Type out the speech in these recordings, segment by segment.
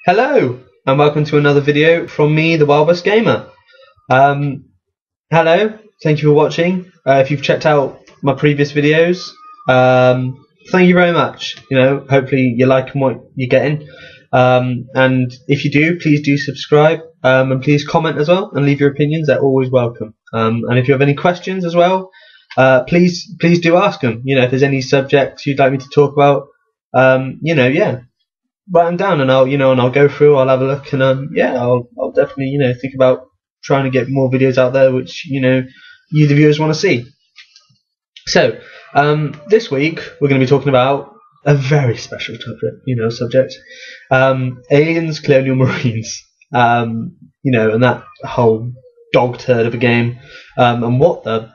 Hello and welcome to another video from me, the WildWestGamer. Hello, thank you for watching. If you've checked out my previous videos, thank you very much. Hopefully you're liking what you're getting. And if you do, please do subscribe and please comment as well and leave your opinions. They're always welcome. And if you have any questions as well, please do ask them. If there's any subjects you'd like me to talk about, yeah. Write them down and I'll go through. I'll have a look and I'll definitely think about trying to get more videos out there which you the viewers want to see. So this week we're going to be talking about a very special topic, subject. Aliens Colonial Marines. And that whole dog turd of a game. And what the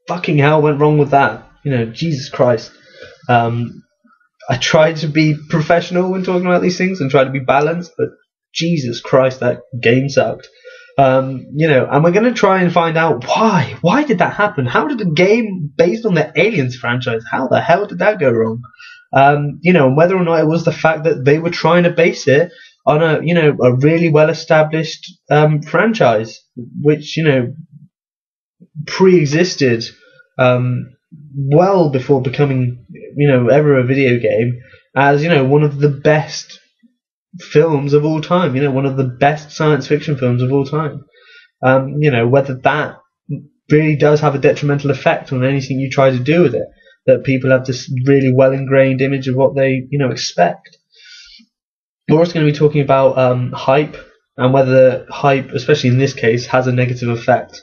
fucking hell went wrong with that? Jesus Christ. I tried to be professional when talking about these things and try to be balanced, but Jesus Christ, that game sucked. And we're going to try and find out why. Why did that happen? How did a game based on the Aliens franchise, how the hell did that go wrong? And whether or not it was the fact that they were trying to base it on a really well-established franchise, which, pre-existed well before becoming ever a video game, as one of the best films of all time, one of the best science fiction films of all time. Whether that really does have a detrimental effect on anything you try to do with it, that people have this really well ingrained image of what they expect. We're also going to be talking about hype, and whether hype, especially in this case, has a negative effect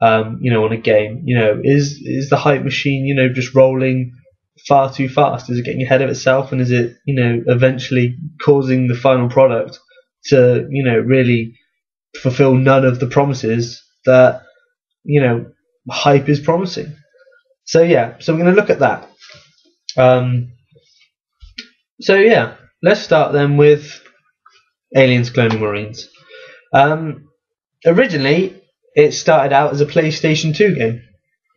on a game. Is the hype machine just rolling far too fast? Is it getting ahead of itself, and is it eventually causing the final product to really fulfill none of the promises that hype is promising? So we're going to look at that. Let's start then with Aliens Colonial Marines. Originally it started out as a PlayStation 2 game.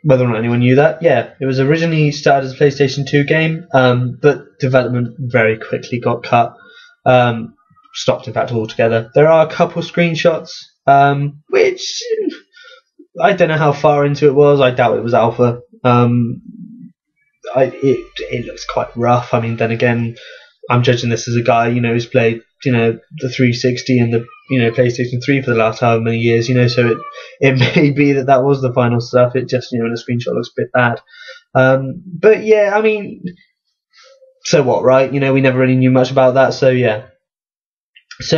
Whether or not anyone knew that, it was originally started as a PlayStation 2 game, but development very quickly got cut, stopped in fact altogether. There are a couple of screenshots, which I don't know how far into it was. I doubt it was alpha. It looks quite rough. I mean, then again, I'm judging this as a guy who's played the 360 and the PlayStation 3 for the last however many years, so it may be that was the final stuff. It just in a screenshot looks a bit bad, but yeah, I mean, so what, right? We never really knew much about that. So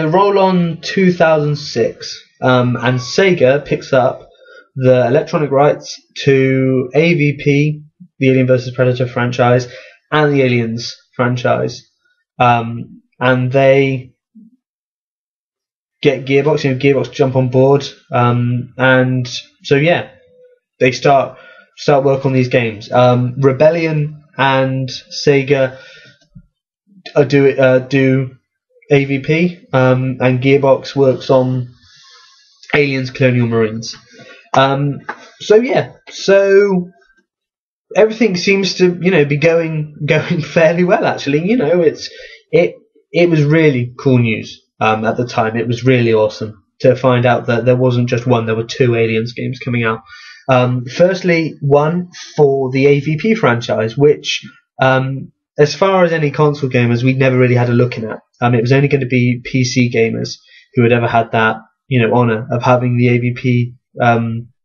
roll on 2006, and Sega picks up the electronic rights to AVP, the Alien vs Predator franchise, and the Aliens franchise, and they get Gearbox. Gearbox jump on board, and so they start work on these games. Rebellion and Sega do AVP, and Gearbox works on Aliens Colonial Marines. So everything seems to be going fairly well, actually. It was really cool news. At the time, it was really awesome to find out that there wasn't just one, there were two Aliens games coming out. Firstly, one for the AVP franchise, which, as far as any console gamers, we never really had a look at. It was only going to be PC gamers who had ever had that, honour of having the AVP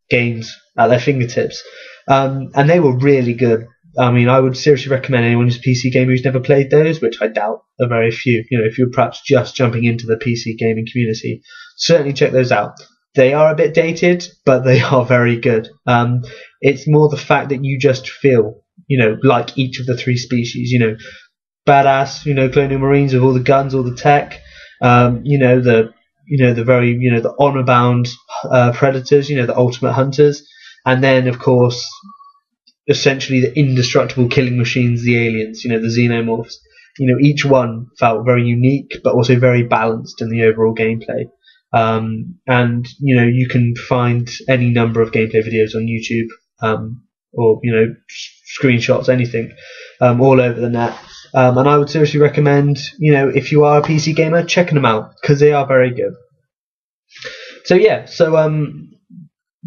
games at their fingertips. And they were really good. I mean, I would seriously recommend anyone who's a PC gamer who's never played those, which I doubt are very few. If you're perhaps just jumping into the PC gaming community, certainly check those out. They are a bit dated, but they are very good. It's more the fact that you just feel, like each of the three species. Badass, Colonial Marines with all the guns, all the tech. The very, the honor-bound predators. The ultimate hunters, and then of course, essentially the indestructible killing machines, the aliens, the xenomorphs. Each one felt very unique, but also very balanced in the overall gameplay. And you can find any number of gameplay videos on YouTube, or screenshots, anything, all over the net. and I would seriously recommend, if you are a PC gamer, checking them out because they are very good. So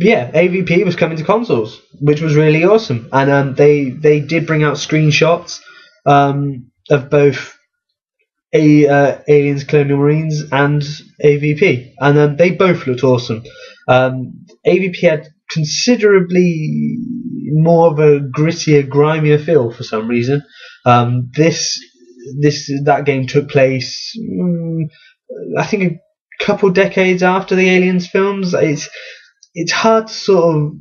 AVP was coming to consoles, which was really awesome, and they did bring out screenshots of both Aliens Colonial Marines and AVP, and they both looked awesome. AVP had considerably more of a grittier, grimier feel for some reason. That game took place, I think, a couple decades after the Aliens films. It's hard to sort of,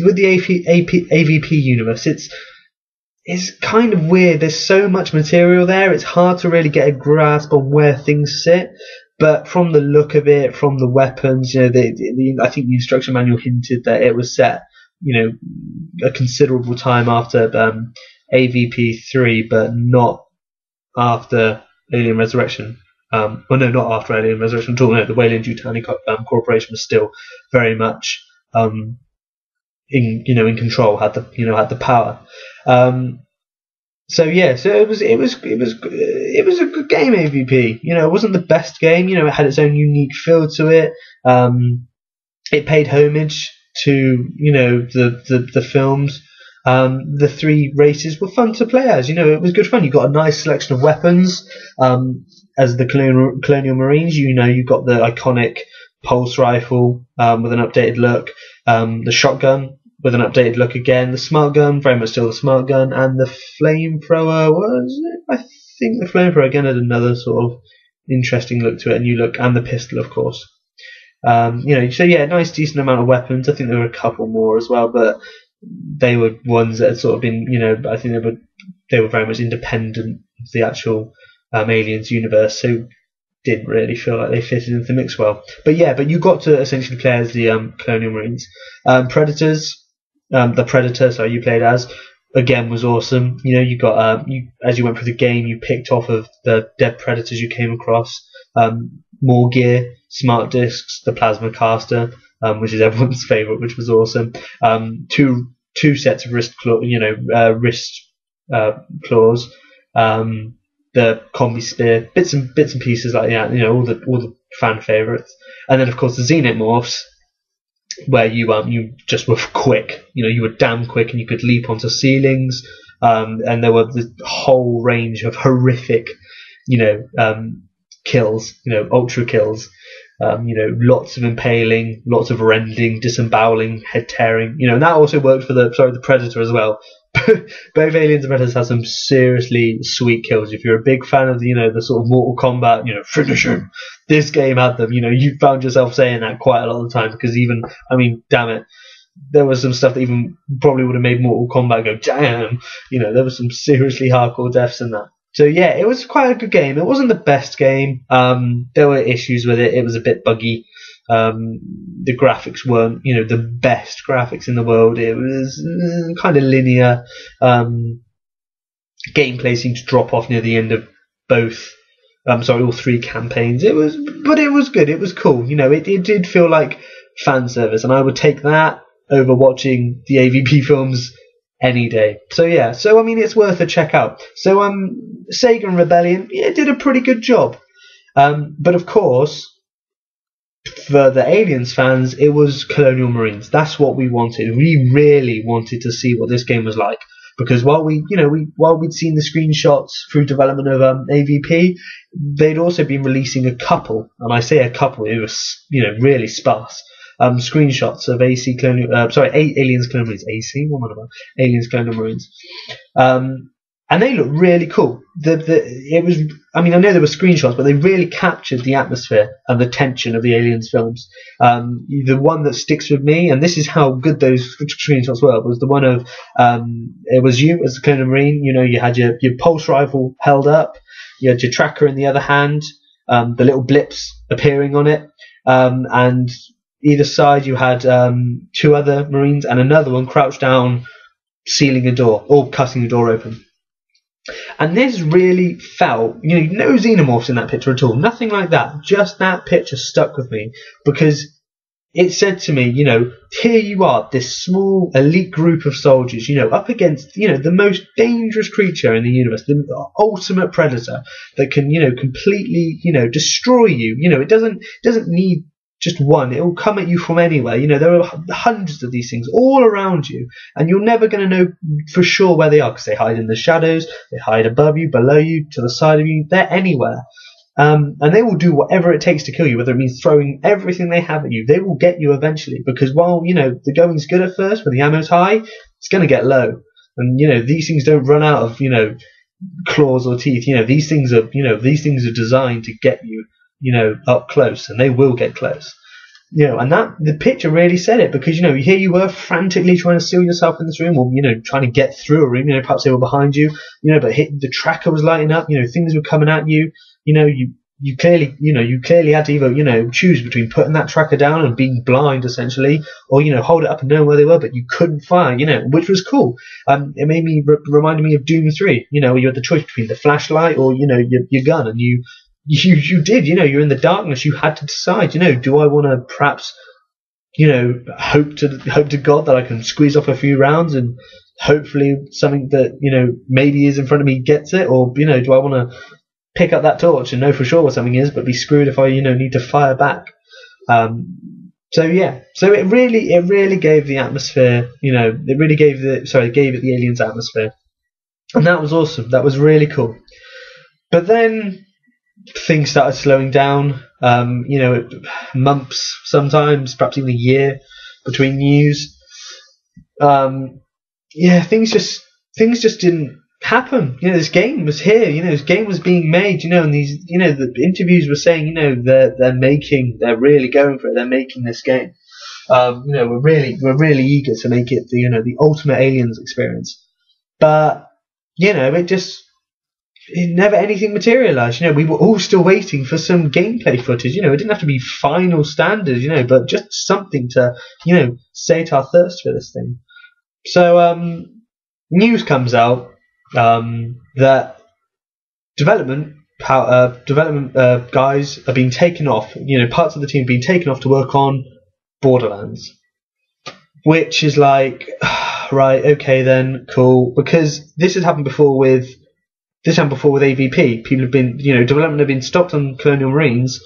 with the AVP universe, it's kind of weird. There's so much material there. It's hard to really get a grasp on where things sit. But from the look of it, from the weapons, I think the instruction manual hinted that it was set, a considerable time after AVP 3, but not after Alien Resurrection. Not after Alien Resurrection at all. No, the Weyland-Yutani Corporation was still very much in control, had the power. So it was a good game, AVP. It wasn't the best game. It had its own unique feel to it. It paid homage to the films. The three races were fun to play as. It was good fun. You got a nice selection of weapons. As the Colonial Marines, you got the iconic pulse rifle with an updated look, the shotgun with an updated look again, the smart gun, very much still the smart gun, and the flamethrower I think the flamethrower again had another sort of interesting look to it, a new look, and the pistol, of course. Nice decent amount of weapons. I think there were a couple more as well, but they were ones that had sort of been, I think they were very much independent of the actual Aliens universe, so didn't really feel like they fitted into the mix well. But you got to essentially play as the Colonial Marines. The Predator, you played as, again, was awesome. You got as you went through the game, you picked off of the dead Predators you came across, more gear, smart discs, the plasma caster, which is everyone's favourite, which was awesome. Two sets of wrist claws, the combi spear, bits and pieces like that, all the fan favourites, and then of course the Zenit morphs, where you just were quick, you were damn quick, and you could leap onto ceilings, and there were the whole range of horrific, kills, ultra kills. Lots of impaling, lots of rending, disemboweling, head tearing, and that also worked for the Predator as well. Both Aliens and Predators have some seriously sweet kills. If you're a big fan of the sort of Mortal Kombat, finish him, this game had them. You found yourself saying that quite a lot of the time, because damn it, there was some stuff that even probably would have made Mortal Kombat go damn. There was some seriously hardcore deaths in that. So it was quite a good game. It wasn't the best game. There were issues with it. It was a bit buggy. The graphics weren't, the best graphics in the world. It was kind of linear. Gameplay seemed to drop off near the end of all three campaigns. It was good. It was cool. It did feel like fan service, and I would take that over watching the AVP films any day. So it's worth a check out. So Sega and Rebellion did a pretty good job. But of course, for the Aliens fans, it was Colonial Marines. That's what we wanted. We really wanted to see what this game was like, because while we'd seen the screenshots through development of AVP, they'd also been releasing a couple, and I say a couple, it was really sparse. Screenshots of Aliens Colonial Marines. Aliens Colonial Marines. And they look really cool. I know there were screenshots, but they really captured the atmosphere and the tension of the Aliens films. The one that sticks with me, and this is how good those screenshots were, was the one of it was you as a Colonial Marine. You had your pulse rifle held up, you had your tracker in the other hand, the little blips appearing on it, and either side you had two other Marines and another one crouched down, sealing a door or cutting the door open. And this really felt, no xenomorphs in that picture at all, nothing like that. Just that picture stuck with me, because it said to me, here you are, this small elite group of soldiers, up against, the most dangerous creature in the universe, the ultimate predator that can, completely, destroy you. It doesn't need just one. It will come at you from anywhere. There are hundreds of these things all around you, and you're never going to know for sure where they are, because they hide in the shadows, they hide above you, below you, to the side of you. They're anywhere. And they will do whatever it takes to kill you, whether it means throwing everything they have at you. They will get you eventually, because while, the going's good at first, when the ammo's high, it's going to get low. And, these things don't run out of, claws or teeth. These things are designed to get you, up close, and they will get close. And that the picture really said it, because, here you were frantically trying to seal yourself in this room, or, trying to get through a room, perhaps they were behind you, but the tracker was lighting up, things were coming at you. You clearly had to either, choose between putting that tracker down and being blind, essentially, or, hold it up and know where they were, but you couldn't fire, which was cool. It made me, reminded me of Doom 3, where you had the choice between the flashlight or, your gun, and you did, you're in the darkness, you had to decide, do I want to perhaps, hope to God that I can squeeze off a few rounds and hopefully something that, maybe is in front of me gets it, or, do I want to pick up that torch and know for sure what something is, but be screwed if I, need to fire back. So it really gave the atmosphere, it really gave it the Aliens atmosphere. And that was awesome. That was really cool. But then things started slowing down, months sometimes, perhaps even a year between news. Things just didn't happen. This game was here, this game was being made, and these, the interviews were saying, they're really going for it, they're making this game. We're really eager to make it the ultimate Aliens experience. But, it never anything materialized. We were all still waiting for some gameplay footage. It didn't have to be final standards, but just something to, sate our thirst for this thing. So, news comes out that development guys are being taken off. Parts of the team being taken off to work on Borderlands, which is like, right, okay, then cool, because this has happened before with AVP. People have been, development have been stopped on Colonial Marines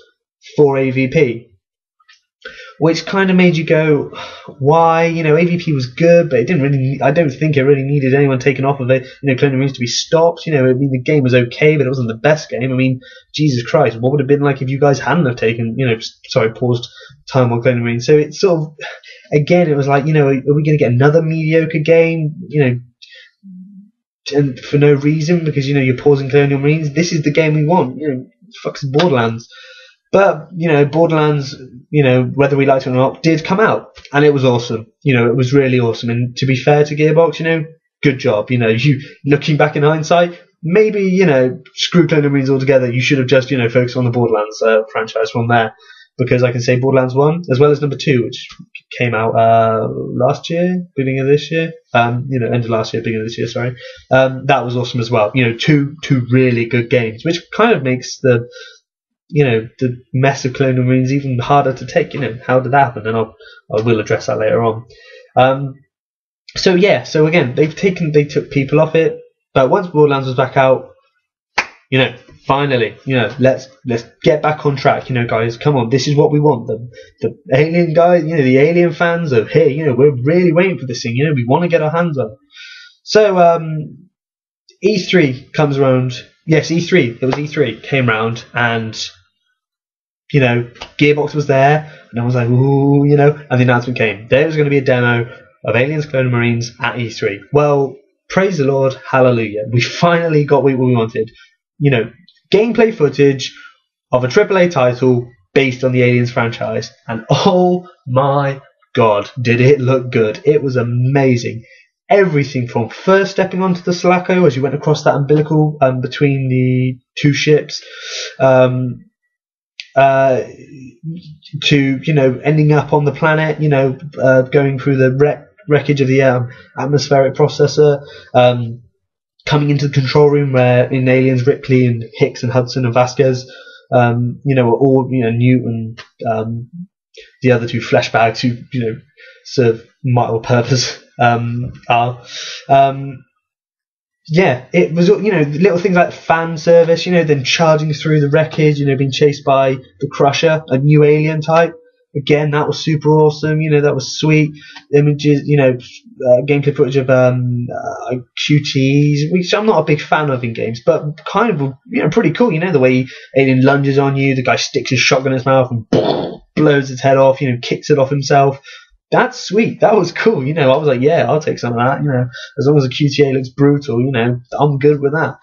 for AVP. Which kind of made you go, why? AVP was good, but it didn't really. I don't think it really needed anyone taken off of it. Colonial Marines to be stopped. The game was okay, but it wasn't the best game. Jesus Christ, what would it have been like if you guys hadn't have taken, paused time on Colonial Marines? So it's sort of, again, it was like, are we going to get another mediocre game? And for no reason, because you're pausing Colonial Marines. This is the game we want. Fuck's Borderlands. But, Borderlands, whether we liked it or not, did come out. And it was awesome. It was really awesome. And to be fair to Gearbox, good job. You looking back in hindsight, maybe, screw Colonial Marines altogether. You should have just, focused on the Borderlands franchise from there. Because I can say Borderlands 1, as well as number 2, which came out last year, beginning of this year. End of last year, beginning of this year, sorry. That was awesome as well. Two really good games, which kind of makes the mess of Colonial Marines even harder to take. How did that happen? And I will address that later on. So again, they took people off it, but once Borderlands was back out, finally, let's get back on track, guys, come on, this is what we want. The Alien guys, the Alien fans are here, we're really waiting for this thing, we want to get our hands on it. So E3 comes around. Yes, E3. It was E3 came around, and Gearbox was there, and I was like, ooh, and the announcement came. There was going to be a demo of Aliens Colonial Marines at E3. Well, praise the Lord, hallelujah. We finally got what we wanted. Gameplay footage of a AAA title based on the Aliens franchise, and oh my god, did it look good. It was amazing. Everything from first stepping onto the Sulaco as you went across that umbilical between the two ships, to ending up on the planet, going through the wreckage of the atmospheric processor, coming into the control room where in Aliens Ripley and Hicks and Hudson and Vasquez, are all Newt and the other two flesh bags who serve vital purpose are. Yeah, it was, little things like fan service, then charging through the wreckage, being chased by the Crusher, a new alien type. Again, that was super awesome. That was sweet. Images, gameplay footage of QTEs, which I'm not a big fan of in games, but kind of, pretty cool. The way alien lunges on you, the guy sticks his shotgun in his mouth and blows his head off, kicks it off himself. That's sweet. That was cool. I was like, yeah, I'll take some of that. As long as the QTA looks brutal, I'm good with that.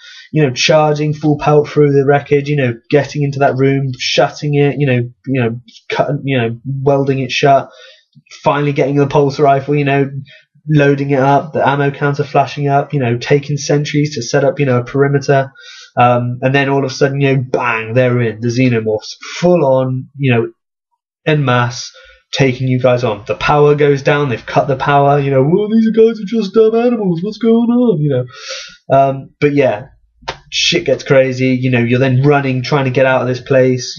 Charging full pelt through the wreckage, getting into that room, shutting it, cutting, welding it shut, finally getting the pulse rifle, loading it up, the ammo counter flashing up, taking sentries to set up, a perimeter. And then all of a sudden, bang, they're in. The xenomorphs full on, en masse, taking you guys on. The power goes down. They've cut the power. Well, these guys are just dumb animals. What's going on? But yeah, shit gets crazy. You're then running, trying to get out of this place.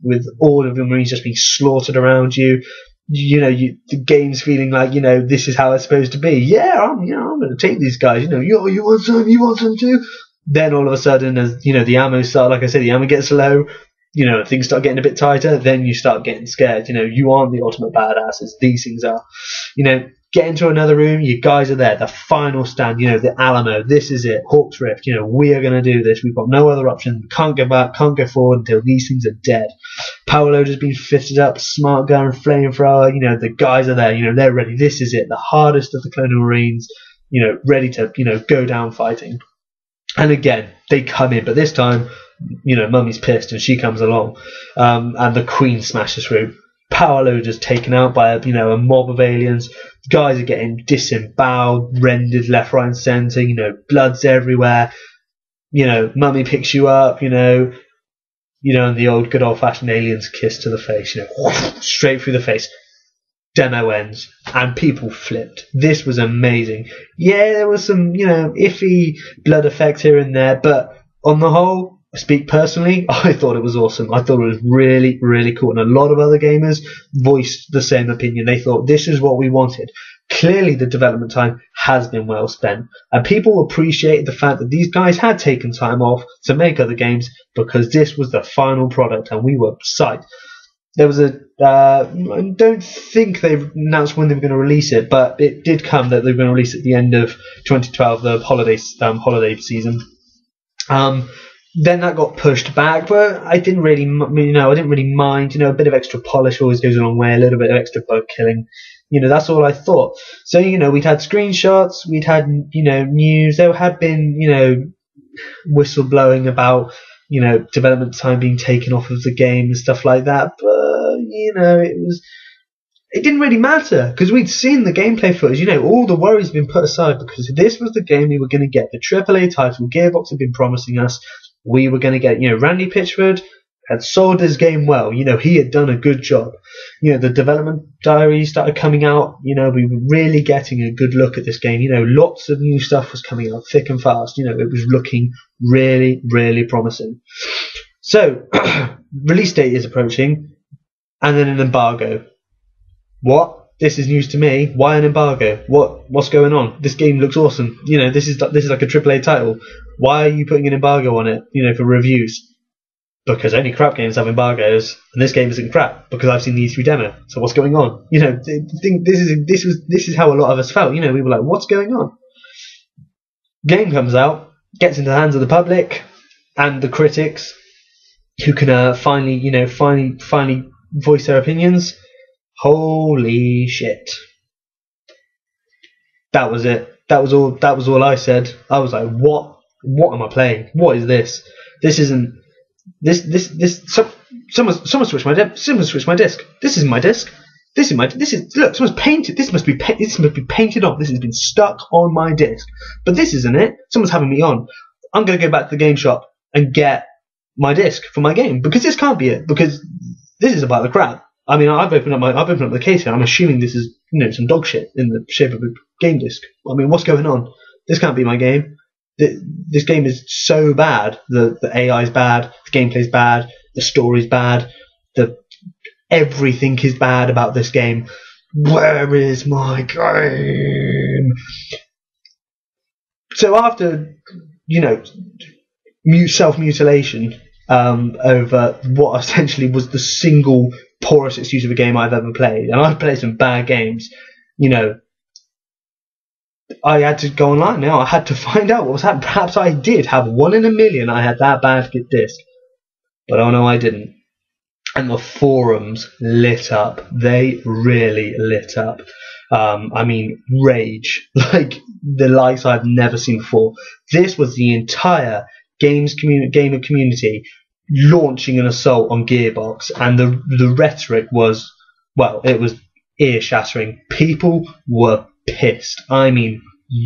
With all of the Marines just being slaughtered around you. The game's feeling like this is how it's supposed to be. Yeah, I'm going to take these guys. You want some too. Then all of a sudden, as the ammo start, like I said, the ammo gets low. Things start getting a bit tighter, then you start getting scared. You aren't the ultimate badasses. These things are. Get into another room, you guys are there. The final stand, the Alamo. This is it. Hawk's Rift. We are going to do this. We've got no other option. We can't go back, can't go forward until these things are dead. Power loader's been fitted up, smart gun, flamethrower. The guys are there. They're ready. This is it. The hardest of the Colonial Marines, ready to, go down fighting. And again, they come in, but this time, Mummy's pissed and she comes along, and the Queen smashes through. Power loader's taken out by a mob of aliens. Guys are getting disemboweled, rendered left, right, and centre. Blood's everywhere. Mummy picks you up. And the old good old fashioned aliens kiss to the face. Straight through the face. Demo ends and people flipped. This was amazing. Yeah, there was some iffy blood effect here and there, but on the whole, I speak personally, I thought it was awesome. I thought it was really, really cool. And a lot of other gamers voiced the same opinion. They thought this is what we wanted. Clearly the development time has been well spent. And people appreciated the fact that these guys had taken time off to make other games because this was the final product and we were psyched. There was I don't think they've announced when they were going to release it, but it did come that they were going to release it at the end of 2012, the holiday season. Then that got pushed back, but I didn't really, I didn't really mind. A bit of extra polish always goes a long way. A little bit of extra bug killing, that's all I thought. So we'd had screenshots, we'd had news. There had been whistleblowing about development time being taken off of the game and stuff like that. But it didn't really matter because we'd seen the gameplay footage. All the worries had been put aside because this was the game we were going to get. The AAA title Gearbox had been promising us. We were going to get, Randy Pitchford had sold this game well. He had done a good job. The development diary started coming out. We were really getting a good look at this game. Lots of new stuff was coming out thick and fast. It was looking really, really promising. So, release date is approaching, and then an embargo. What? This is news to me. Why an embargo? What's going on? This game looks awesome. This is like a AAA title. Why are you putting an embargo on it? For reviews? Because only crap games have embargoes, and this game isn't crap because I've seen the E3 demo. So what's going on? This is how a lot of us felt. We were like, what's going on? Game comes out, gets into the hands of the public and the critics, who can finally voice their opinions. Holy shit! That was it. That was all I said. I was like, what? What am I playing? What is this? This isn't. Someone switched my disc. Someone switched my disc. This isn't my disc. Look, someone's painted. This must be painted on. This has been stuck on my disc. But this isn't it. Someone's having me on. I'm gonna go back to the game shop and get my disc for my game because this can't be it. Because this is about the crap. I mean, I've opened up the case here. I'm assuming this is some dog shit in the shape of a game disc. I mean, what's going on? This can't be my game. This game is so bad. The AI is bad. The gameplay's bad. The story's bad. everything is bad about this game. Where is my game? So after, self-mutilation over what essentially was the single poorest excuse of a game I've ever played, and I've played some bad games, I had to go online now. I had to find out what was happening. Perhaps I did have 1 in a million I had that bad disc. But oh no, I didn't. And the forums lit up. They really lit up. Rage. Like the likes I've never seen before. This was the entire gamer community launching an assault on Gearbox. And the rhetoric was, well, it was ear-shattering. People were pissed.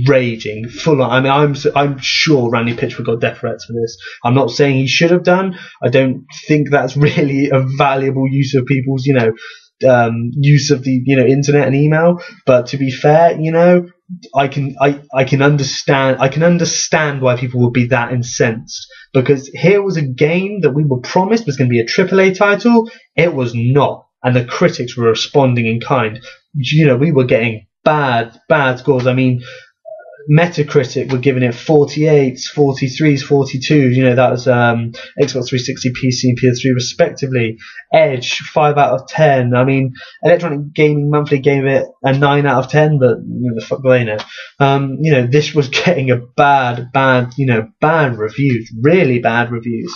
Raging, full on. I'm sure Randy Pitchford got death threats for this. I'm not saying he should have done. I don't think that's really a valuable use of people's, use of the, internet and email. But to be fair, I can understand why people would be that incensed, because here was a game that we were promised was going to be a AAA title. It was not, and the critics were responding in kind. We were getting bad scores. Metacritic were giving it 48s, 43s, 42s. That was Xbox 360, PC, and PS3 respectively. Edge 5 out of 10. Electronic Gaming Monthly gave it a 9 out of 10, but the fuck do they know? This was getting a bad reviews, really bad reviews.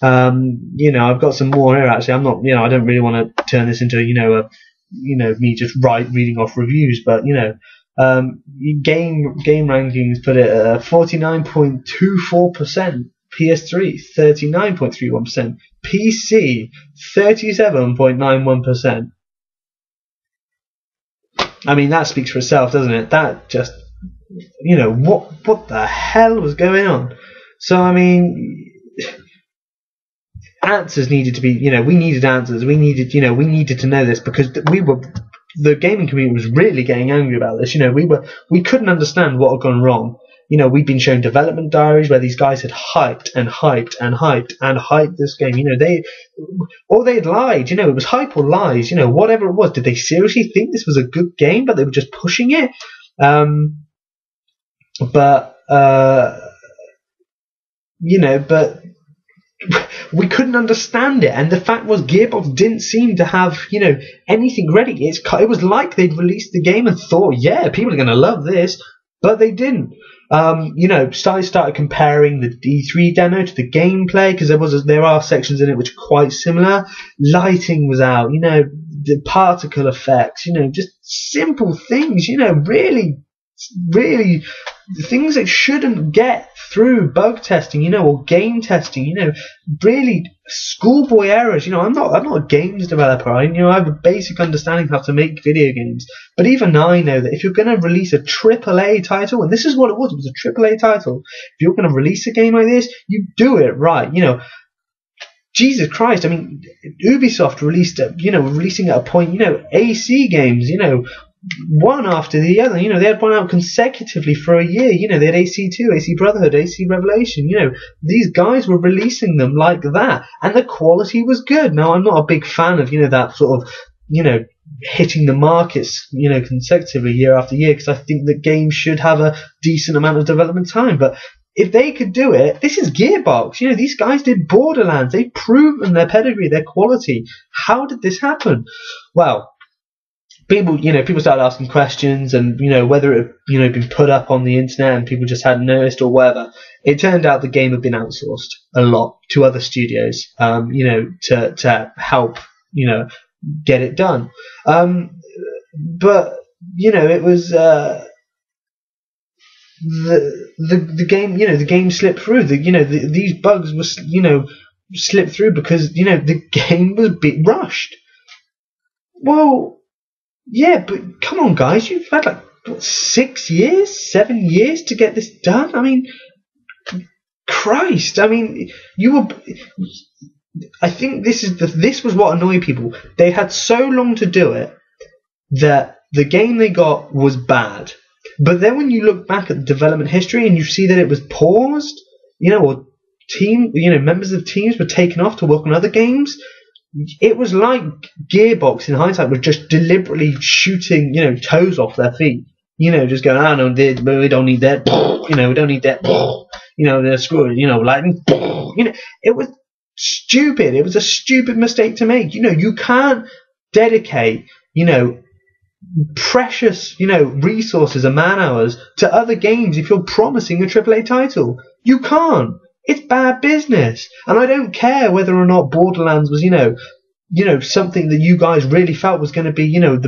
I've got some more here actually. I'm not, I don't really want to turn this into me just reading off reviews, but game rankings put it at 49.24%, PS3 39.31%, PC 37.91%. That speaks for itself, doesn't it? That just, what the hell was going on? So answers needed to be, we needed answers. We needed to know this, because the gaming community was really getting angry about this. We couldn't understand what had gone wrong. We'd been shown development diaries where these guys had hyped this game. They'd lied. It was hype or lies. Whatever it was. Did they seriously think this was a good game, but they were just pushing it? But we couldn't understand it, and the fact was Gearbox didn't seem to have anything ready. It was like they'd released the game and thought, yeah, people are going to love this, but they didn't. Started comparing the D3 demo to the gameplay, because there are sections in it which are quite similar. Lighting was out, the particle effects, just simple things, really things that shouldn't get through bug testing, or game testing, really schoolboy errors. I'm not a games developer. I have a basic understanding of how to make video games, but even I know that if you're going to release a AAA title, and this is what it was a AAA title, if you're going to release a game like this, you do it right. Jesus Christ, Ubisoft releasing at a point, AC games, one after the other. They had one out consecutively for a year. They had AC2, AC Brotherhood, AC Revelation. These guys were releasing them like that, and the quality was good. Now, I'm not a big fan of that sort of hitting the markets consecutively year after year, because I think that games should have a decent amount of development time. But if they could do it, this is Gearbox. These guys did Borderlands. They've proven their pedigree, their quality. How did this happen? Well, people started asking questions, and whether it had been put up on the internet and people just hadn't noticed or whatever. It turned out the game had been outsourced a lot to other studios, to help get it done. But it was the game. The game slipped through. These bugs were slipped through because the game was a bit rushed. Well. Yeah, but come on, guys. You've had 6 years, 7 years to get this done. Christ. You were. I think this was what annoyed people. They had so long to do it that the game they got was bad. But then when you look back at the development history and you see that it was paused, or members of teams were taken off to work on other games, it was like Gearbox in hindsight was just deliberately shooting, toes off their feet. Just going, no, we don't need that. We don't need that. They're screwed. Lightning. It was stupid. It was a stupid mistake to make. You can't dedicate, precious, resources and man hours to other games if you're promising a AAA title. You can't. It's bad business. And I don't care whether or not Borderlands was, something that you guys really felt was going to be, a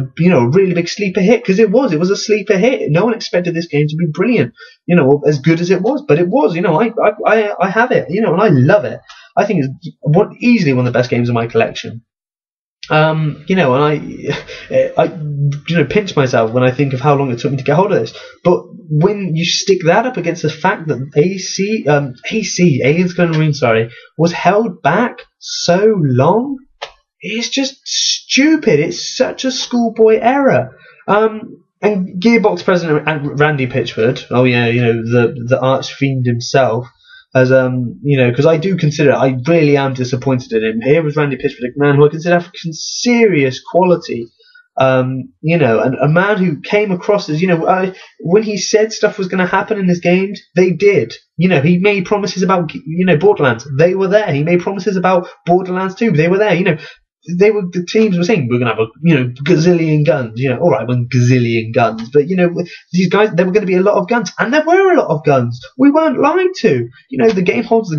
really big sleeper hit, because it was a sleeper hit. No one expected this game to be brilliant, as good as it was, but it was. I have it, and I love it. I think it's easily one of the best games in my collection. And I pinch myself when I think of how long it took me to get hold of this. But when you stick that up against the fact that Aliens Colonial Marines, was held back so long, it's just stupid. It's such a schoolboy error. And Gearbox president Randy Pitchford, the arch fiend himself, as because I do consider, I really am disappointed in him. Here was Randy Pitchford, a man who I consider have serious quality, and a man who came across as, when he said stuff was going to happen in his games, they did. He made promises about, Borderlands, they were there. He made promises about Borderlands 2, they were there. The teams were saying we're gonna have gazillion guns, all right, one gazillion guns, but these guys, there were going to be a lot of guns, and there were a lot of guns. We weren't lied to. The game holds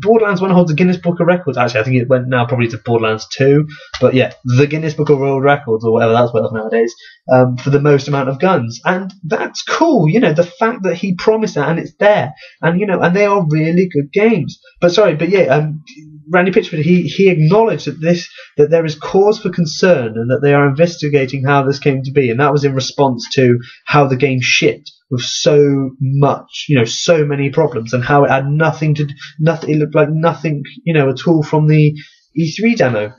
Borderlands 1 holds the Guinness Book of Records. Actually, I think it went now probably to Borderlands 2, but yeah, the Guinness Book of World Records, or whatever that's worth nowadays, for the most amount of guns, and that's cool. The fact that he promised that, and it's there, and and they are really good games. Randy Pitchford, he acknowledged that there is cause for concern and that they are investigating how this came to be, and that was in response to how the game shipped with so much, so many problems, and how it had nothing. It looked like nothing, at all from the E3 demo.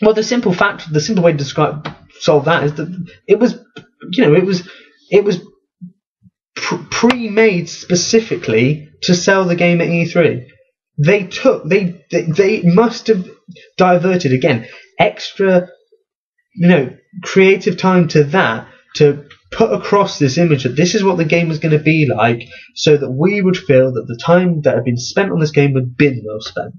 Well, the simple way to solve that is that it was pre-made specifically to sell the game at E3. They must have diverted, again, extra, creative time to that, to put across this image that this is what the game was going to be like, so that we would feel that the time that had been spent on this game had been well spent.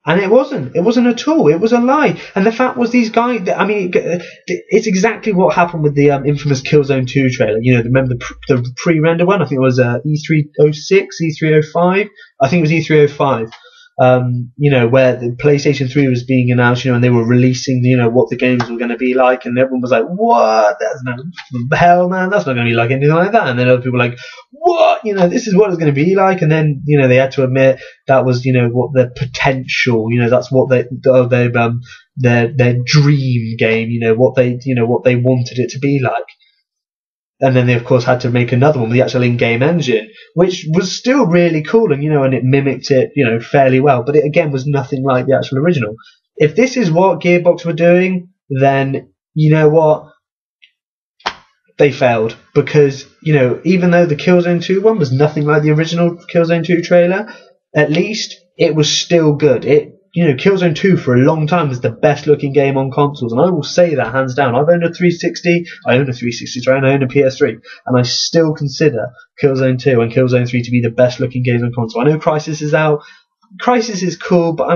And it wasn't at all. It was a lie. And the fact was, these guys, it's exactly what happened with the infamous Killzone 2 trailer. Remember the pre-render one? I think it was E306, E305. I think it was E305. Where the PlayStation 3 was being announced, and they were releasing, what the games were going to be like, and everyone was like, what? That's no hell, man, that's not going to be like anything like that. And then other people were like, what? This is what it's going to be like. And then, they had to admit that was, what the potential, that's what their dream game, what they wanted it to be like. And then they, of course, had to make another one with the actual in-game engine, which was still really cool, and and it mimicked it, fairly well. But it, again, was nothing like the actual original. If this is what Gearbox were doing, then, what? They failed. Because, even though the Killzone 2 one was nothing like the original Killzone 2 trailer, at least it was still good. Killzone 2 for a long time was the best looking game on consoles, and I will say that hands down. I've owned a 360, I own a PS3, and I still consider Killzone 2 and Killzone 3 to be the best looking games on console. I know Crysis is out. Crysis is cool, but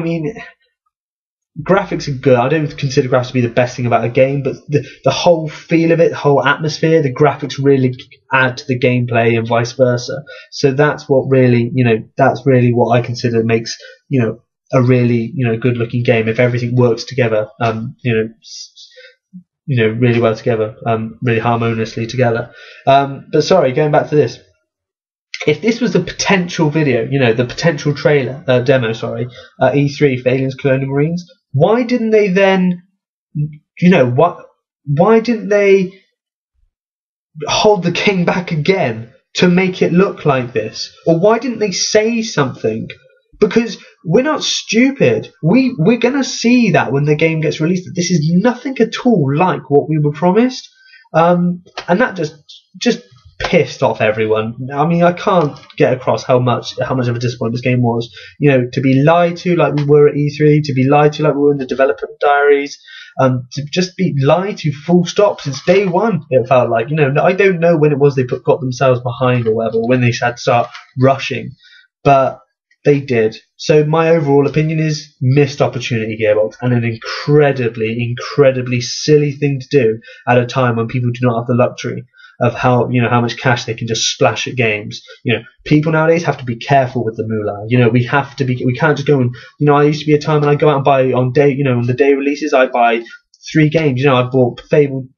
graphics are good. I don't consider graphics to be the best thing about a game, but the whole feel of it, the whole atmosphere, the graphics really add to the gameplay and vice versa. So that's what really, that's really what I consider makes, a really, good looking game, if everything works together, really well together, really harmoniously together. But sorry, going back to this. If this was the potential video, the potential trailer, demo, E3 for Aliens Colonial Marines, why didn't they then, why didn't they hold the game back again to make it look like this? Or why didn't they say something? Because we're not stupid. We're going to see that when the game gets released, that this is nothing at all like what we were promised. And that just pissed off everyone. I mean, I can't get across how much of a disappointment this game was. You know, to be lied to like we were at E3, to be lied to like we were in the developer diaries, to just be lied to full stop since day one. It felt like, you know, I don't know when it was they got themselves behind or whatever, when they had to start rushing, but they did. So my overall opinion is missed opportunity, Gearbox, and an incredibly silly thing to do at a time when people do not have the luxury of how much cash they can just splash at games. You know, people nowadays have to be careful with the moolah. You know, we can't just go and, you know, I used to be a time when I go out and buy on the day releases, I buy 3 games. You know, I bought Fable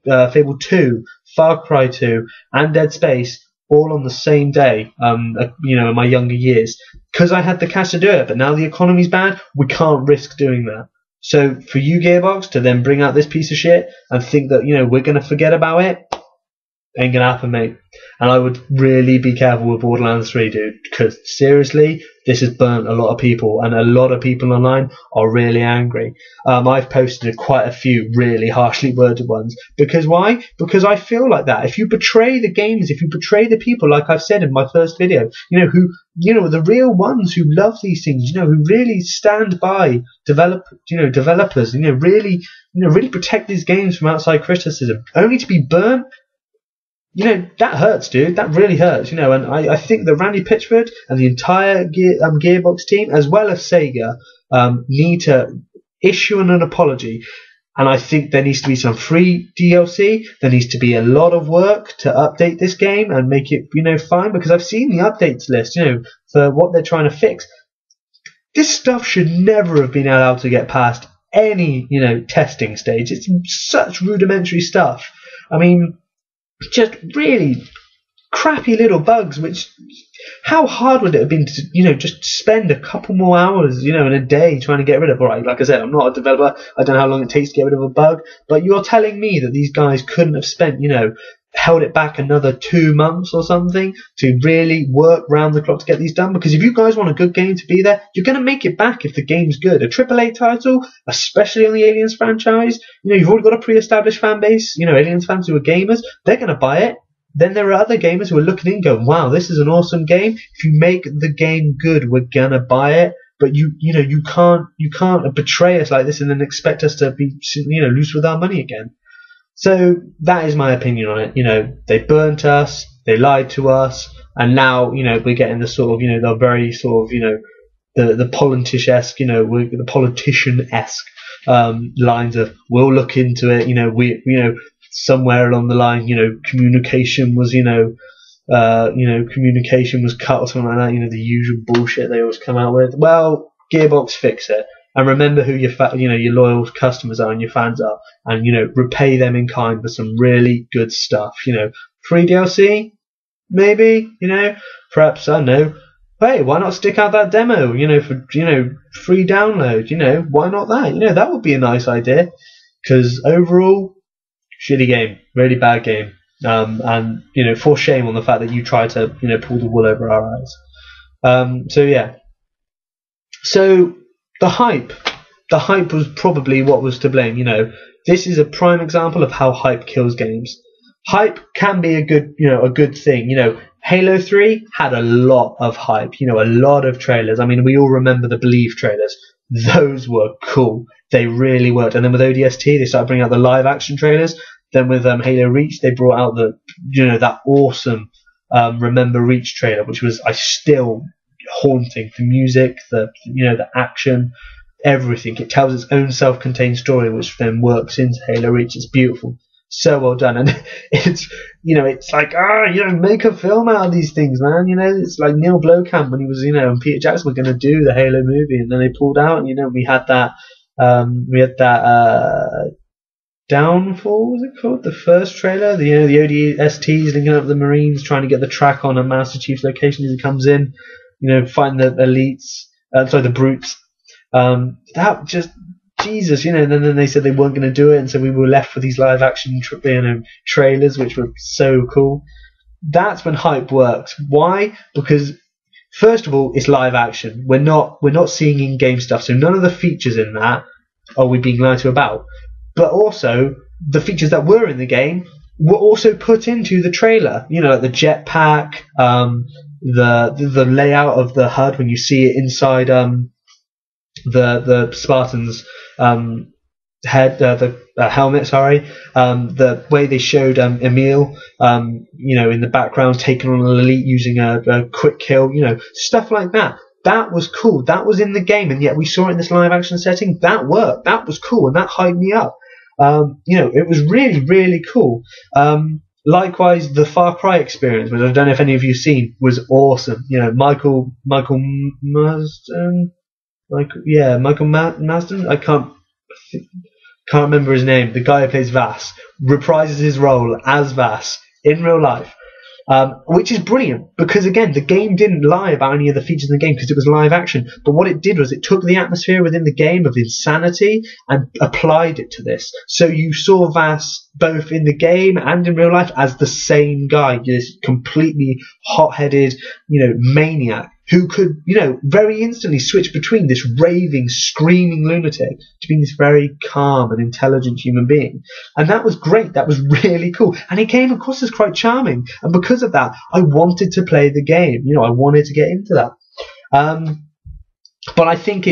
2, Far Cry 2, and Dead Space all on the same day, in my younger years, because I had the cash to do it. But now the economy's bad, we can't risk doing that. So for you, Gearbox, to then bring out this piece of shit and think that, you know, we're going to forget about it, ain't going to happen, mate. And I would really be careful with Borderlands 3, dude, because seriously, this has burnt a lot of people, and a lot of people online are really angry. I've posted quite a few really harshly worded ones. Because why? Because I feel like that. If you betray the games, if you betray the people, like I've said in my first video, the real ones who love these things, who really stand by developers, really protect these games from outside criticism, only to be burnt. That hurts, dude. That really hurts, and I think that Randy Pitchford and the entire Gearbox team, as well as Sega, need to issue an apology. And I think there needs to be some free DLC. There needs to be a lot of work to update this game and make it, fine, because I've seen the updates list, for what they're trying to fix. This stuff should never have been allowed to get past any, testing stage. It's such rudimentary stuff. I mean, just really crappy little bugs, which, how hard would it have been to, just spend a couple more hours, in a day trying to get rid of? All right, like I said, I'm not a developer. I don't know how long it takes to get rid of a bug, but you're telling me that these guys couldn't have spent, held it back another 2 months or something to really work round the clock to get these done? Because if you guys want a good game to be there, you're going to make it back if the game's good. A AAA title, especially on the Aliens franchise, you've already got a pre-established fan base, Aliens fans who are gamers, they're going to buy it. Then there are other gamers who are looking in going, wow, this is an awesome game. If you make the game good, we're going to buy it. But you can't betray us like this and then expect us to be, loose with our money again. So that is my opinion on it. They burnt us, they lied to us, and now, we're getting the sort of, the very sort of, the politician-esque lines of, we'll look into it, somewhere along the line, communication was, communication was cut or something like that, the usual bullshit they always come out with. Well, Gearbox, fix it. And remember who your your loyal customers are and your fans are, and repay them in kind with some really good stuff. Free DLC, maybe. Perhaps, I don't know. Hey, why not stick out that demo? For free download. Why not that? That would be a nice idea. Because overall, shitty game, really bad game. And for shame on the fact that you tried to pull the wool over our eyes. So yeah. So. The hype was probably what was to blame. This is a prime example of how hype kills games. Hype can be a good thing. Halo 3 had a lot of hype, a lot of trailers. I mean, we all remember the Believe trailers. Those were cool. They really worked. And then with ODST, they started bringing out the live action trailers. Then with Halo Reach, they brought out that awesome Remember Reach trailer, which was still haunting. The music, the action, everything. It tells its own self-contained story, which then works into Halo Reach. It's beautiful, so well done. And it's it's like make a film out of these things, man. It's like Neil Blomkamp when he was and Peter Jackson were going to do the Halo movie, and then they pulled out. And we had that Downfall, was it called? The first trailer, the ODSTs linking up the Marines, trying to get the track on a Master Chief's location as he comes in. Find the elites, the brutes. That just, Jesus, and then they said they weren't going to do it, and so we were left with these live action trailers, which were so cool. That's when hype works. Why? Because first of all, it's live action. We're not seeing in-game stuff, so none of the features in that are we being lied to about. But also, the features that were in the game were also put into the trailer. You know, like the jetpack, the layout of the HUD when you see it inside the Spartans' head, the helmet. Sorry, the way they showed Emil, you know, in the background taking on an elite using a quick kill. You know, stuff like that. That was cool. That was in the game, and yet we saw it in this live action setting. That worked. That was cool, and that hyped me up. You know, it was really, really cool. Likewise, the Far Cry experience, which I don't know if any of you've seen, was awesome. You know, Michael Marsden, Michael Marsden. I can't remember his name. The guy who plays Vass reprises his role as Vass in real life. Which is brilliant, because again, the game didn't lie about any of the features in the game because it was live action, but what it did was it took the atmosphere within the game of insanity and applied it to this. So you saw Vass both in the game and in real life as the same guy, this completely hot-headed, you know, maniac who could, you know, very instantly switch between this raving, screaming lunatic to being this very calm and intelligent human being. And that was great. That was really cool. And he came across as quite charming. And because of that, I wanted to play the game. You know, I wanted to get into that. But I think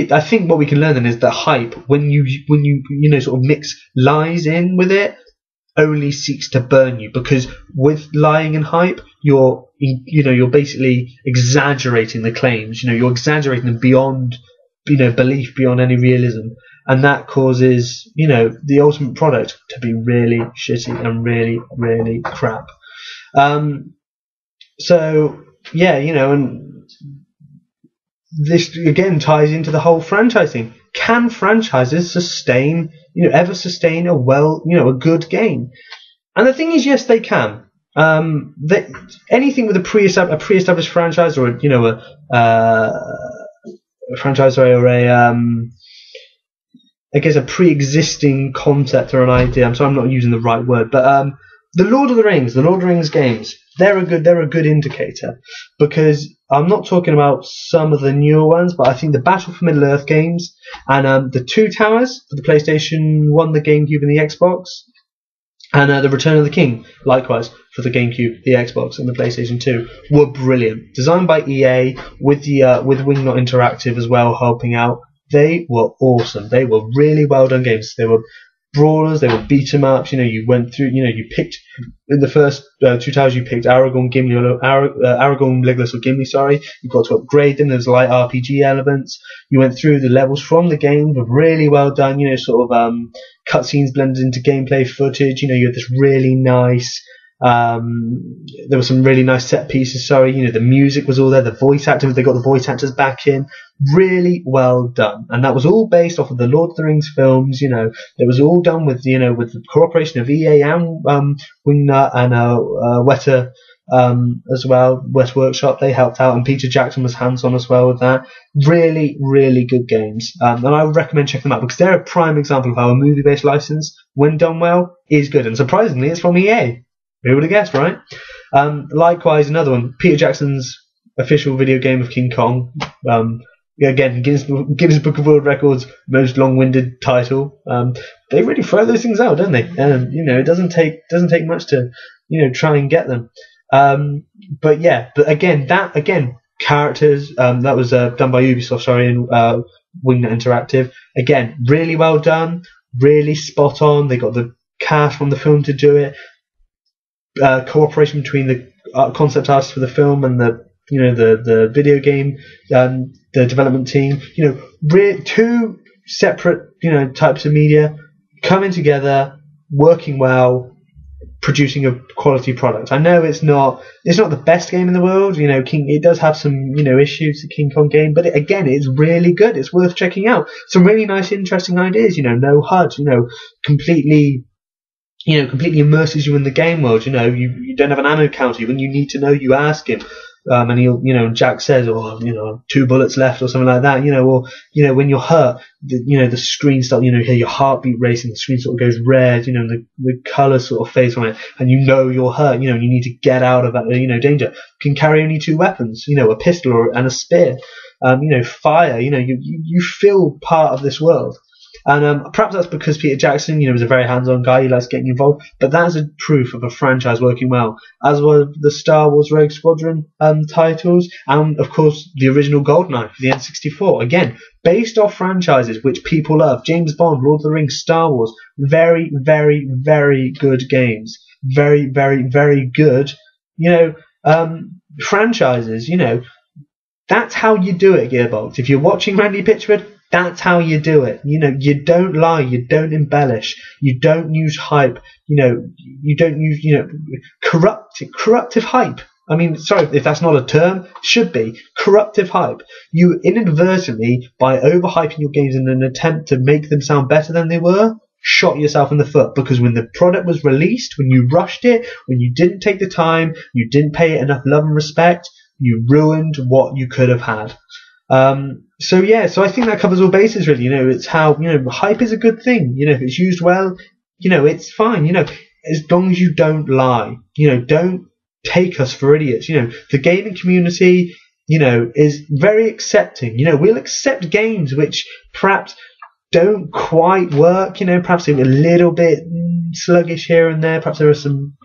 what we can learn then is the hype, when you know, sort of mix lies in with it, only seeks to burn you, because with lying and hype, you're basically exaggerating the claims. You know, you're exaggerating them beyond, you know, belief, beyond any realism, and that causes, you know, the ultimate product to be really shitty and really, really crap. So yeah, you know, and this again ties into the whole franchise thing. Can franchises ever sustain a good game? And the thing is, yes, they can. Anything with a pre-established franchise, or you know, a franchise, or I guess a pre-existing concept or an idea. I'm sorry, I'm not using the right word, but the Lord of the Rings games, they're a good indicator, because I'm not talking about some of the newer ones, but I think the Battle for Middle-earth games and the Two Towers for the PlayStation 1, the GameCube, and the Xbox, and the Return of the King, likewise for the GameCube, the Xbox, and the PlayStation 2, were brilliant. Designed by EA with Wingnut Interactive as well helping out. They were awesome. They were really well done games. They were brawlers, they were beat 'em ups. You know, you went through, you know, you picked in the first Two Towers, you picked Aragorn, Legolas, or Gimli. Sorry, you got to upgrade them. There was light RPG elements. You went through the levels from the game, were really well done. You know, sort of cutscenes blended into gameplay footage. You know, you had this really nice. There were some really nice set pieces. Sorry, you know, the music was all there. The voice actors, they got the voice actors back in. Really well done, and that was all based off of the Lord of the Rings films. You know, it was all done with, you know, with the cooperation of EA and Wingnut and Weta as well. West Workshop, they helped out, and Peter Jackson was hands-on as well with that. Really, really good games, and I would recommend checking them out, because they're a prime example of how a movie-based license, when done well, is good. And surprisingly, it's from EA. Who would have guessed, right? Likewise, another one, Peter Jackson's official video game of King Kong. Again, Guinness Book of World Records most long-winded title. They really throw those things out, don't they? You know, it doesn't take much to, you know, try and get them. But again, characters, that was done by Ubisoft, sorry, and Wingnut Interactive. Again, really well done, really spot on. They got the cast from the film to do it. Cooperation between the concept artists for the film and the video game, the development team. You know, two separate, you know, types of media coming together, working well, producing a quality product. I know it's not the best game in the world. You know, it does have some, you know, issues, the King Kong game, but it's really good. It's worth checking out. Some really nice, interesting ideas. You know, no HUD. You know, completely immerses you in the game world. You know, you don't have an ammo counter. When you need to know, you ask him. And he'll, you know, Jack says, 2 bullets left or something like that, you know, or, you know, when you're hurt, the screen starts, you know, hear your heartbeat racing, the screen sort of goes red, you know, and the colour sort of fades from it, and you know you're hurt, you know, and you need to get out of that, you know, danger. You can carry only 2 weapons, you know, a pistol and a spear, you know, fire, you know, you feel part of this world. And perhaps that's because Peter Jackson, was a very hands-on guy. He likes getting involved. But that is a proof of a franchise working well, as were the Star Wars Rogue Squadron titles, and of course the original GoldenEye for the N64. Again, based off franchises which people love: James Bond, Lord of the Rings, Star Wars. Very, very, very good games. Very, very, very good. Franchises. That's how you do it, Gearbox. If you're watching Randy Pitchford, that's how you do it. You don't lie, you don't embellish, you don't use hype, you don't use, corruptive hype. I mean, sorry if that's not a term, should be. Corruptive hype. You inadvertently, by overhyping your games in an attempt to make them sound better than they were, shot yourself in the foot, because when the product was released, when you rushed it, when you didn't take the time, you didn't pay it enough love and respect, you ruined what you could have had. So I think that covers all bases, really. It's how, hype is a good thing. If it's used well, it's fine. As long as you don't lie, don't take us for idiots. The gaming community, is very accepting. We'll accept games which perhaps don't quite work. Perhaps they're a little bit sluggish here and there. Perhaps there are some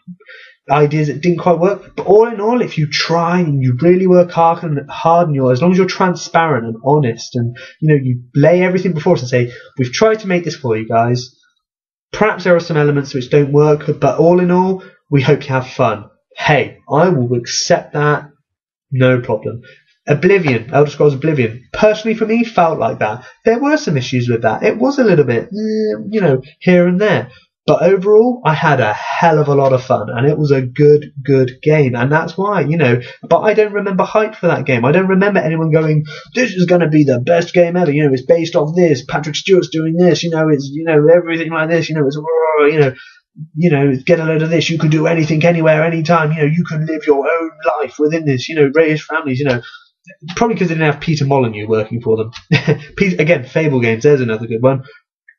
ideas that didn't quite work, but all in all, if you try and you really work hard and as long as you're transparent and honest, and you lay everything before us and say, we've tried to make this for you guys, perhaps there are some elements which don't work, but all in all, we hope you have fun. Hey, I will accept that, no problem. Oblivion, Elder Scrolls Oblivion, personally for me, felt like that. There were some issues with that. It was a little bit, here and there. But overall, I had a hell of a lot of fun, and it was a good game, and that's why, but I don't remember hype for that game. I don't remember anyone going, this is going to be the best game ever, it's based off this, Patrick Stewart's doing this, it's, everything like this, it's, get a load of this, you can do anything, anywhere, anytime, you can live your own life within this, raise families, probably because they didn't have Peter Molyneux working for them. Again, Fable games, there's another good one.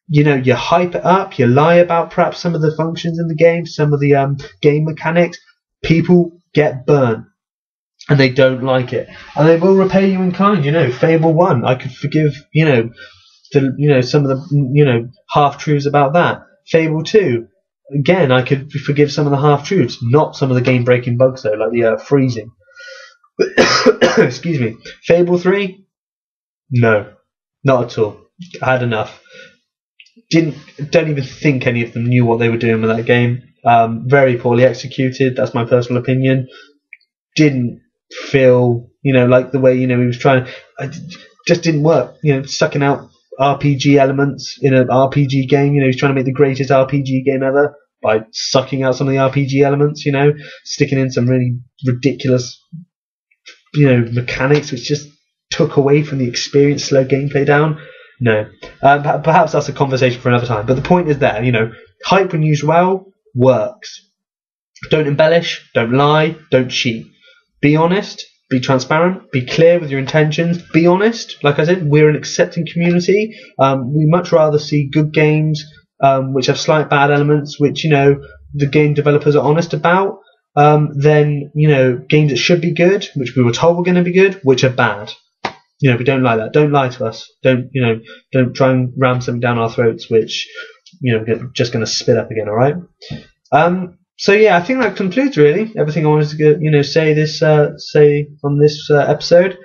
You hype it up, you lie about perhaps some of the functions in the game, some of the game mechanics. People get burnt, and they don't like it, and they will repay you in kind. Fable 1, I could forgive, some of the, half truths about that. Fable 2, again, I could forgive some of the half truths, not some of the game breaking bugs though, like the freezing. Excuse me. Fable 3, no, not at all. I had enough. Don't even think any of them knew what they were doing with that game. Very poorly executed. That's my personal opinion. Didn't feel, like the way, he was trying. Just didn't work. Sucking out RPG elements in an RPG game. He's trying to make the greatest RPG game ever by sucking out some of the RPG elements. Sticking in some really ridiculous, mechanics which just took away from the experience, slow gameplay down. No. Perhaps that's a conversation for another time. But the point is there, hype when used well works. Don't embellish, don't lie, don't cheat. Be honest, be transparent, be clear with your intentions, be honest. Like I said, we're an accepting community. We much rather see good games which have slight bad elements, which, the game developers are honest about, than, games that should be good, which we were told were going to be good, which are bad. We don't like that. Don't lie to us. Don't try and ram something down our throats, which, just going to spit up again. All right. So yeah, I think that concludes really everything I wanted to say on this episode.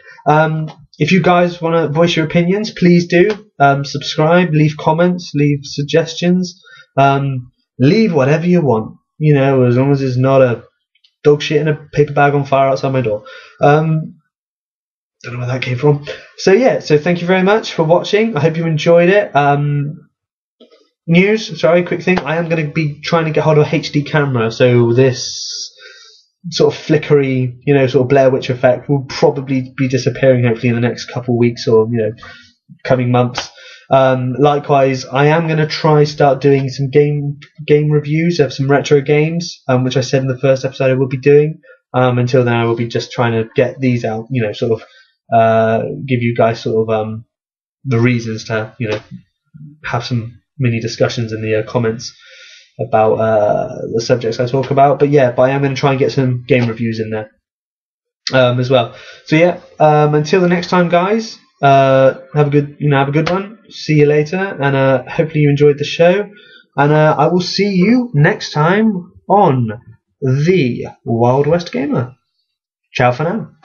If you guys want to voice your opinions, please do. Subscribe, leave comments, leave suggestions, leave whatever you want. As long as it's not a dog shit in a paper bag on fire outside my door. Don't know where that came from. So yeah, thank you very much for watching. I hope you enjoyed it. Quick thing. I am going to be trying to get hold of a HD camera, so this sort of flickery, sort of Blair Witch effect will probably be disappearing hopefully in the next couple of weeks or, coming months. Likewise, I am going to try start doing some game reviews of some retro games, which I said in the first episode I will be doing. Until then, I will be just trying to get these out, sort of give you guys sort of the reasons to, have some mini discussions in the comments about the subjects I talk about. But I am going to try and get some game reviews in there as well. So yeah, until the next time, guys, have a good one. see you later, and hopefully you enjoyed the show. And I will see you next time on the Wild West Gamer. Ciao for now.